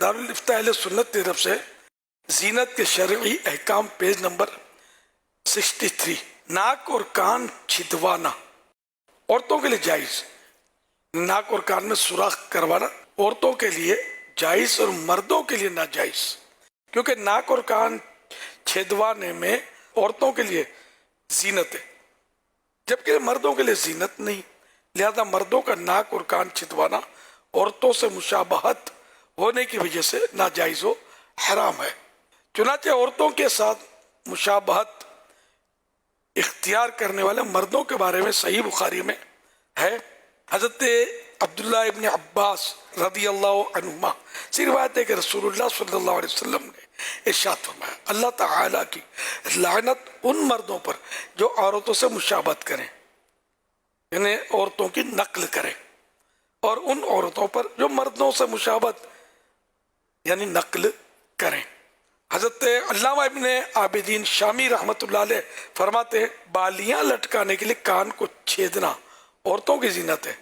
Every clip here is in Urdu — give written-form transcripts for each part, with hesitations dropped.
دارالفتاء اہل سنت کی طرف سے زینت کے شرعی احکام پیج نمبر 63. ناک اور کان چھدوانا عورتوں کے لیے جائز. ناک اور کان میں سوراخ کروانا عورتوں کے لیے جائز اور مردوں کے لیے ناجائز، کیونکہ ناک اور کان چھدوانے میں عورتوں کے لیے زینت ہے جبکہ مردوں کے لیے زینت نہیں. لہذا مردوں کا ناک اور کان چھدوانا عورتوں سے مشابہت ہونے کی وجہ سے ناجائز و حرام ہے. چنانچہ عورتوں کے ساتھ مشابہت اختیار کرنے والے مردوں کے بارے میں صحیح بخاری میں ہے. حضرت عبداللہ ابن عباس رضی اللہ عنہما سے روایت ہے کہ رسول اللہ صلی اللہ علیہ وسلم نے ارشاد فرمایا، اللہ تعالیٰ کی لعنت ان مردوں پر جو عورتوں سے مشابہت کریں، یعنی عورتوں کی نقل کریں، اور ان عورتوں پر جو مردوں سے مشابہت یعنی نقل کریں. حضرت علامہ ابن عابدین شامی رحمۃ اللہ علیہ فرماتے ہیں بالیاں لٹکانے کے لیے کان کو چھیدنا عورتوں کی زینت ہے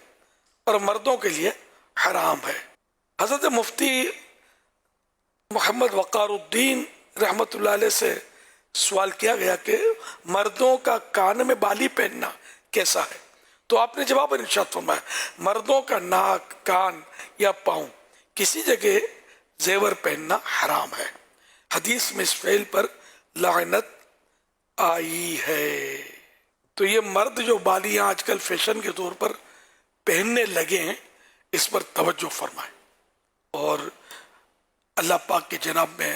اور مردوں کے لیے حرام ہے. حضرت مفتی محمد وقار الدین رحمۃ اللہ علیہ سے سوال کیا گیا کہ مردوں کا کان میں بالی پہننا کیسا ہے، تو آپ نے جواب ارشاد فرمایا مردوں کا ناک، کان یا پاؤں کسی جگہ زیور پہننا حرام ہے. حدیث میں اس فعل پر لعنت آئی ہے. تو یہ مرد جو بالیاں آج کل فیشن کے طور پر پہننے لگے ہیں، اس پر توجہ فرمائیں اور اللہ پاک کے جناب میں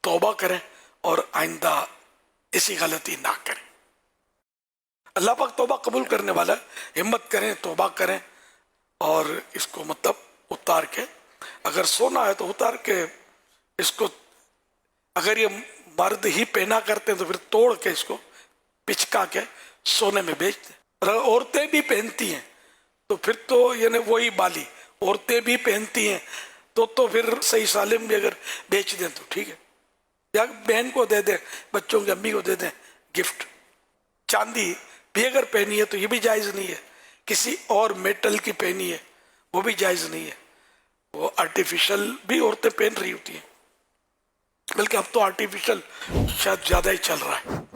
توبہ کریں اور آئندہ ایسی غلطی نہ کریں. اللہ پاک توبہ قبول کرنے والا ہے. ہمت کریں، توبہ کریں اور اس کو مطلب اتار کے، اگر سونا ہے تو اتار کے اس کو، اگر یہ مرد ہی پہنا کرتے ہیں تو پھر توڑ کے اس کو پچکا کے سونے میں بیچ دیں. اگر عورتیں بھی پہنتی ہیں تو پھر تو یعنی وہی بالی عورتیں بھی پہنتی ہیں تو پھر صحیح سالم بھی اگر بیچ دیں تو ٹھیک ہے، یا بہن کو دے دیں، بچوں کی امی کو دے دیں گفٹ. چاندی بھی اگر پہنی ہے تو یہ بھی جائز نہیں ہے. کسی اور میٹل کی پہنی ہے وہ بھی جائز نہیں ہے. وہ آرٹیفیشل بھی عورتیں پہن رہی ہوتی ہیں، بلکہ اب تو آرٹیفیشل شاید زیادہ ہی چل رہا ہے.